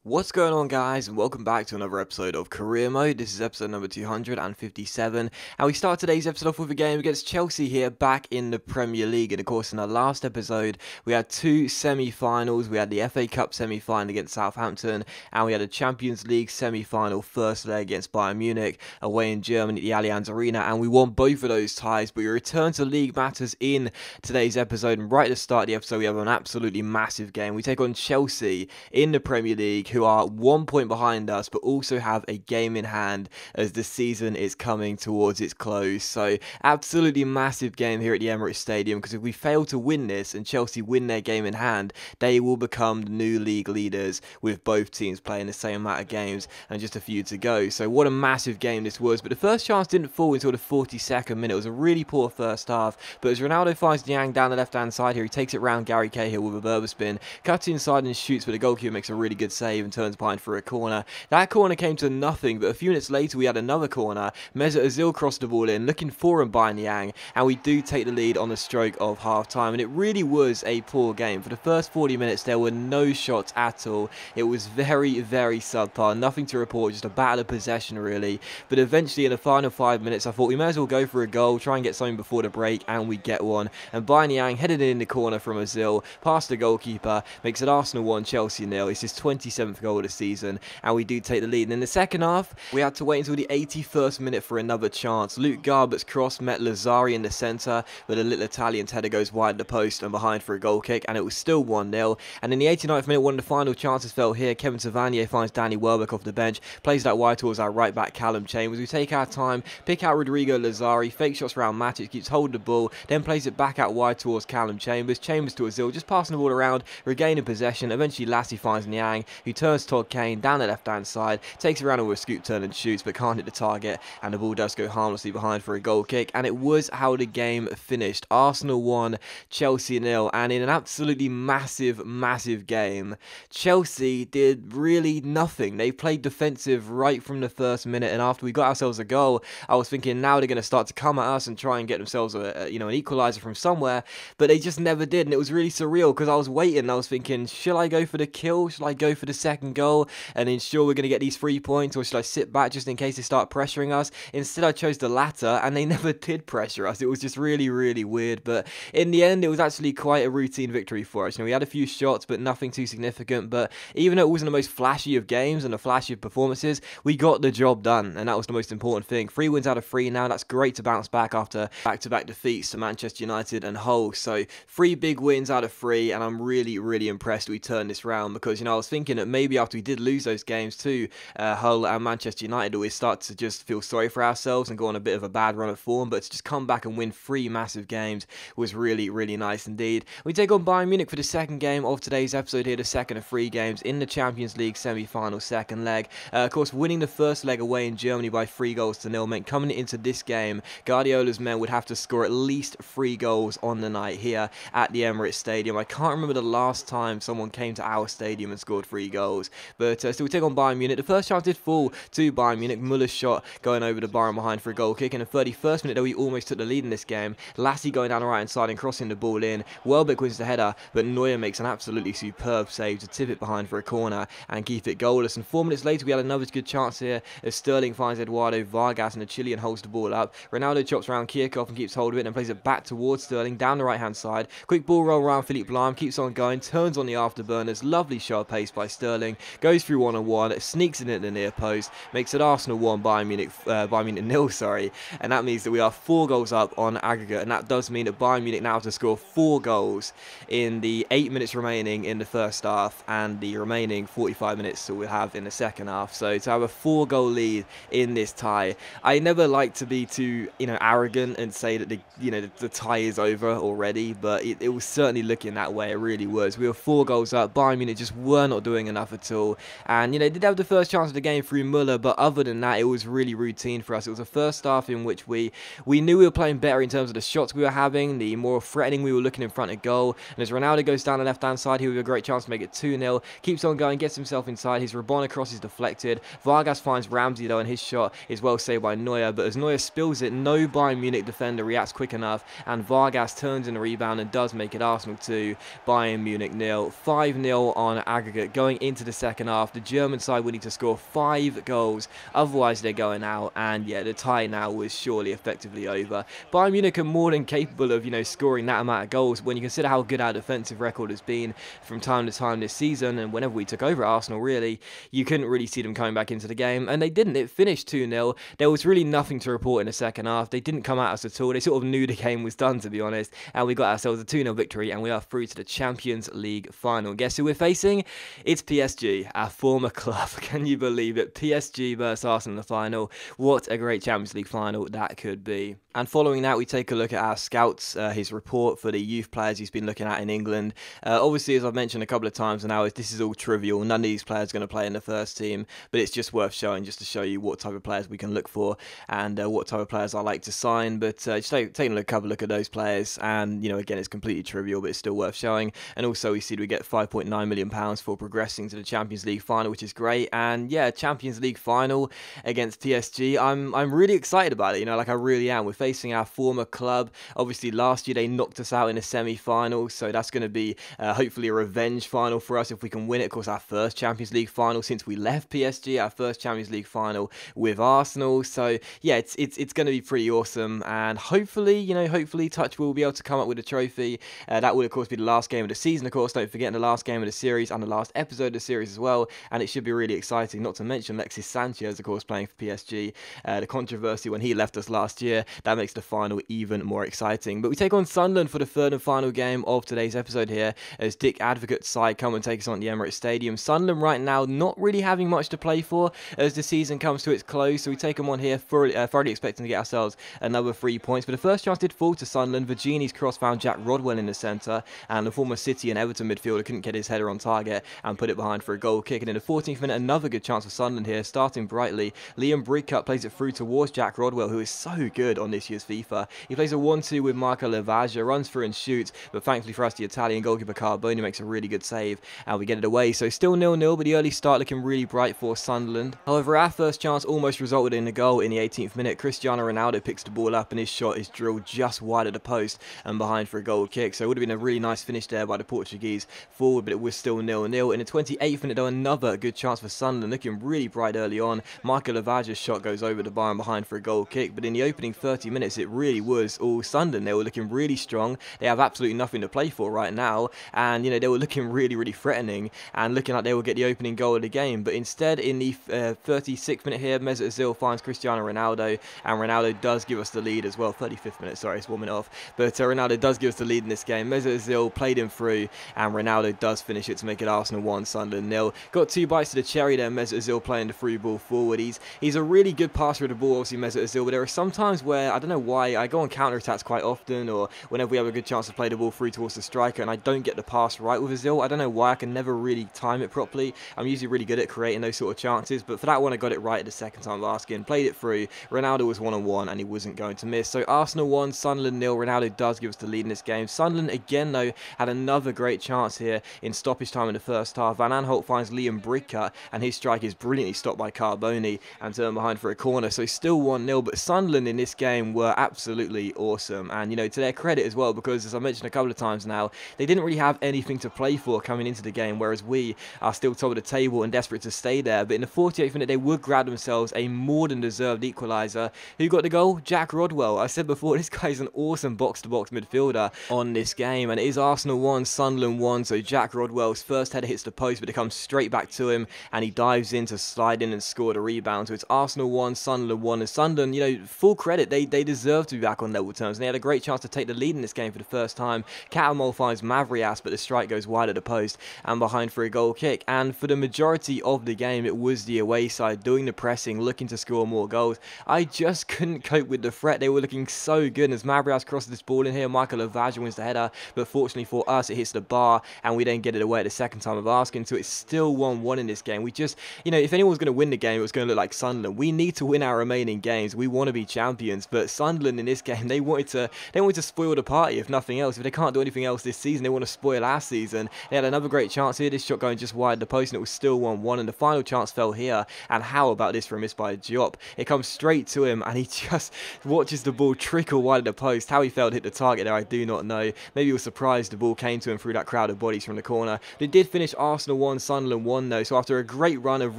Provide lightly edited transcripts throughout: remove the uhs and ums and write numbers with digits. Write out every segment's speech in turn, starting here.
What's going on, guys, and welcome back to another episode of Career Mode. This is episode number 257, and we start today's episode off with a game against Chelsea here back in the Premier League. And of course, in our last episode we had two semi-finals. We had the FA Cup semi-final against Southampton, and we had a Champions League semi-final first leg against Bayern Munich away in Germany at the Allianz Arena, and we won both of those ties. But we return to league matters in today's episode, and right at the start of the episode we have an absolutely massive game. We take on Chelsea in the Premier League, who are 1 point behind us, but also have a game in hand as the season is coming towards its close. So absolutely massive game here at the Emirates Stadium, because if we fail to win this and Chelsea win their game in hand, they will become the new league leaders, with both teams playing the same amount of games and just a few to go. So what a massive game this was. But the first chance didn't fall until the 42nd minute. It was a really poor first half, but as Ronaldo finds Niang down the left hand side here, he takes it round Gary Cahill with a Berber spin, cuts inside and shoots, but the goalkeeper makes a really good save and turns behind for a corner. That corner came to nothing, but a few minutes later we had another corner. Mesut Ozil crossed the ball in, looking for and by Niang, and we do take the lead on the stroke of half time. And it really was a poor game. For the first 40 minutes there were no shots at all. It was very subpar, nothing to report, just a battle of possession really. But eventually in the final 5 minutes I thought we may as well go for a goal, try and get something before the break, and we get one. And by Niang headed in the corner from Ozil past the goalkeeper, makes it Arsenal 1, Chelsea 0. It's his 27th goal of the season, and we do take the lead. And in the second half we had to wait until the 81st minute for another chance. Luke Garbutt's cross met Lazzari in the centre, but a little Italian's header goes wide of the post and behind for a goal kick, and it was still 1-0. And in the 89th minute, one of the final chances fell here. Kevin Savanier finds Danny Welbeck off the bench, plays that wide towards our right back Callum Chambers. We take our time, pick out Rodrigo Lazzari, fake shots around Matic, keeps hold of the ball, then plays it back out wide towards Callum Chambers. Chambers to Ozil, just passing the ball around, regaining possession. Eventually Lassie finds Niang, who turns Todd Kane down the left hand side, takes it around with a scoop turn and shoots, but can't hit the target, and the ball does go harmlessly behind for a goal kick. And it was how the game finished. Arsenal 1, Chelsea 0, and in an absolutely massive game, Chelsea did really nothing. They played defensive right from the first minute, and after we got ourselves a goal, I was thinking now they're going to start to come at us and try and get themselves an equaliser from somewhere, but they just never did. And it was really surreal, because I was waiting and I was thinking, should I go for the kill? Should I go for the second goal and ensure we're going to get these 3 points, or should I sit back just in case they start pressuring us? Instead I chose the latter, and they never did pressure us. It was just really weird. But in the end it was actually quite a routine victory for us. We had a few shots but nothing too significant, but even though it wasn't the most flashy of games and the flashy of performances, we got the job done, and that was the most important thing. 3 wins out of 3 now. That's great to bounce back after back-to-back defeats to Manchester United and Hull. So 3 big wins out of 3, and I'm really impressed we turned this round, because I was thinking that maybe after we did lose those games to Hull and Manchester United, we start to just feel sorry for ourselves and go on a bit of a bad run of form. But to just come back and win 3 massive games was really nice indeed. We take on Bayern Munich for the second game of today's episode here, the second of 3 games in the Champions League semi-final second leg. Of course, winning the first leg away in Germany by 3-0 meant coming into this game, Guardiola's men would have to score at least 3 goals on the night here at the Emirates Stadium. I can't remember the last time someone came to our stadium and scored 3 goals. But still, we take on Bayern Munich. The first chance did fall to Bayern Munich. Muller's shot going over the bar and behind for a goal kick. In the 31st minute, though, we almost took the lead in this game. Lassie going down the right hand side and crossing the ball in. Welbeck wins the header, but Neuer makes an absolutely superb save to tip it behind for a corner and keep it goalless. And 4 minutes later, we had another good chance here as Sterling finds Eduardo Vargas, and the Chilean holds the ball up. Ronaldo chops around Kirchhoff and keeps hold of it and plays it back towards Sterling down the right hand side. Quick ball roll around Philippe Lahm, keeps on going, turns on the afterburners. Lovely shot pace by Sterling, goes through one-on-one, sneaks in at the near post, makes it Arsenal 1, Bayern Munich 0, sorry. And that means that we are 4 goals up on aggregate, and that does mean that Bayern Munich now have to score 4 goals in the 8 minutes remaining in the first half and the remaining 45 minutes that we'll have in the second half. So to have a 4-goal lead in this tie, I never like to be too arrogant and say that the tie is over already, but it was certainly looking that way. It really was. We were 4 goals up. Bayern Munich just were not doing enough at all, and they did have the first chance of the game through Muller, but other than that it was really routine for us. It was a first half in which we knew we were playing better in terms of the shots we were having, the more threatening we were looking in front of goal. And as Ronaldo goes down the left hand side here with a great chance to make it 2-0, keeps on going, gets himself inside, his Rabona cross is deflected. Vargas finds Ramsey though, and his shot is well saved by Neuer, but as Neuer spills it, no Bayern Munich defender reacts quick enough, and Vargas turns in the rebound and does make it Arsenal 2, Bayern Munich 0. 5-0 on aggregate going into into the second half. The German side would need to score 5 goals, otherwise they're going out, and yeah, the tie now was surely effectively over. Bayern Munich are more than capable of, scoring that amount of goals when you consider how good our defensive record has been from time to time this season, and whenever we took over Arsenal, really, you couldn't really see them coming back into the game, and they didn't. It finished 2-0. There was really nothing to report in the second half. They didn't come at us at all. They sort of knew the game was done, to be honest, and we got ourselves a 2-0 victory, and we are through to the Champions League final. Guess who we're facing? It's PSG, our former club. Can you believe it? PSG versus Arsenal in the final. What a great Champions League final that could be. And following that, we take a look at our scouts, his report for the youth players he's been looking at in England. Obviously, as I've mentioned a couple of times now, this is all trivial. None of these players are going to play in the first team, but it's just worth showing just to show you what type of players we can look for and what type of players I like to sign. But just taking a couple look at those players, and again, it's completely trivial, but it's still worth showing. And also, we see we get £5.9 million for progressing to the Champions League final, which is great. And yeah, Champions League final against PSG. I'm really excited about it. I really am. We're facing our former club. Obviously, last year they knocked us out in the semi-final, so that's going to be hopefully a revenge final for us if we can win it. Of course, our first Champions League final since we left PSG, our first Champions League final with Arsenal. So yeah, it's going to be pretty awesome, and hopefully, touch will be able to come up with a trophy. That will of course be the last game of the season. Of course, don't forget the last game of the series and the last episode of the series as well, and it should be really exciting. Not to mention Alexis Sanchez, of course, playing for PSG. The controversy when he left us last year, that makes the final even more exciting. But we take on Sunderland for the third and final game of today's episode here, as Dick Advocate's side come and take us on at the Emirates Stadium. Sunderland right now not really having much to play for as the season comes to its close, so we take them on here thoroughly expecting to get ourselves another 3 points. But the first chance did fall to Sunderland. Virgini's cross found Jack Rodwell in the centre, and the former City and Everton midfielder couldn't get his header on target and put it behind for a goal kick. And in the 14th minute, another good chance for Sunderland here, starting brightly. Liam Brigcup plays it through towards Jack Rodwell, who is so good on this year's FIFA. He plays a 1-2 with Marco Lavagia, runs through and shoots, but thankfully for us, the Italian goalkeeper Carboni makes a really good save, and we get it away. So still 0-0, but the early start looking really bright for Sunderland. However, our first chance almost resulted in a goal in the 18th minute. Cristiano Ronaldo picks the ball up, and his shot is drilled just wide of the post and behind for a goal kick. So it would have been a really nice finish there by the Portuguese forward, but it was still 0-0. In the 28th minute, though, another good chance for Sunderland, looking really bright early on. Marco Lavagia's shot goes over the bar and behind for a goal kick, but in the opening 30 minutes, it really was all Sunderland. They were looking really strong. They have absolutely nothing to play for right now, and they were looking really threatening and looking like they will get the opening goal of the game. But instead, in the 36th minute here, Mesut Ozil finds Cristiano Ronaldo, and Ronaldo does give us the lead as well. 35th minute, sorry, it's warming off, but Ronaldo does give us the lead in this game. Mesut Ozil played him through, and Ronaldo does finish it to make it Arsenal 1, Sunderland 0. Got 2 bites to the cherry there. Mesut Ozil playing the through ball forward. He's a really good passer of the ball, obviously Mesut Ozil, but there are some times where I don't know why I go on counter attacks quite often, or whenever we have a good chance to play the ball through towards the striker, and I don't get the pass right with Ozil. I don't know why. I can never really time it properly. I'm usually really good at creating those sort of chances, but for that one I got it right the second time of asking. Played it through. Ronaldo was 1-on-1 and he wasn't going to miss. So Arsenal 1, Sunderland 0. Ronaldo does give us the lead in this game. Sunderland again though had another great chance here in stoppage time in the first half. Van Aanholt finds Liam Brigcup, and his strike is brilliantly stopped by Carboni and turned behind for a corner. So still 1-0, but Sunderland in this game were absolutely awesome, and to their credit as well, because as I mentioned a couple of times now, they didn't really have anything to play for coming into the game, whereas we are still top of the table and desperate to stay there. But in the 48th minute, they would grab themselves a more than deserved equaliser. Who got the goal? Jack Rodwell. I said before, this guy is an awesome box-to-box midfielder on this game, and it is Arsenal 1, Sunderland 1. So Jack Rodwell's first header hits the post, but it comes straight back to him, and he dives in to slide in and score the rebound. So it's Arsenal 1, Sunderland 1, and Sunderland, full credit, they deserve to be back on level terms, and they had a great chance to take the lead in this game for the first time. Catamol finds Mavrias, but the strike goes wide at the post and behind for a goal kick. And for the majority of the game, it was the away side doing the pressing, looking to score more goals. I just couldn't cope with the threat. They were looking so good. And as Mavrias crosses this ball in here, Michael Lavagia wins the header, but fortunately for us, it hits the bar, and we then get it away at the second time of asking. So it's still 1-1 in this game. We just, if anyone was going to win the game, it was going to look like Sunderland. We need to win our remaining games. We want to be champions, but Sunderland in this game, they wanted to spoil the party, if nothing else. If they can't do anything else this season, they want to spoil our season. They had another great chance here. This shot going just wide the post, and it was still 1-1, and the final chance fell here. And how about this for a miss by Diop? It comes straight to him, and he just watches the ball trickle wide of the post. How he failed to hit the target there, I do not know. Maybe he was surprised the ball came to him through that crowd of bodies from the corner. But it did finish Arsenal Arsenal won, Sunderland won though, so after a great run of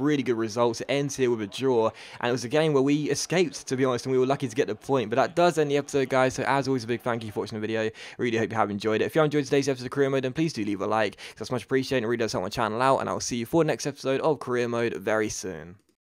really good results, it ends here with a draw, and it was a game where we escaped, to be honest, and we were lucky to get the point. But that does end the episode, guys, so as always, a big thank you for watching the video. I really hope you have enjoyed it. If you have enjoyed today's episode of Career Mode, then please do leave a like, because that's much appreciated and it really does help my channel out, and I will see you for the next episode of Career Mode very soon.